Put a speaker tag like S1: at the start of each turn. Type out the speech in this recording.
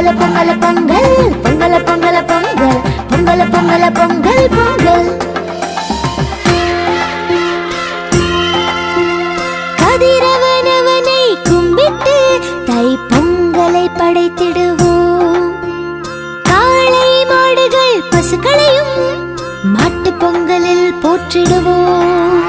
S1: பொங்கல பொங்கல பொங்கல் பொங்கல பொங்கல பொங்கல் பொங்கல பொங்கல பொங்கல் பொங்கல். கதிரவனவனை கும்பிட்டு தை பொங்கலை படைத்திடுவோம். காளை மாடுகள் பசுக்களையும் மாட்டு பொங்கலில் போற்றிடுவோம்.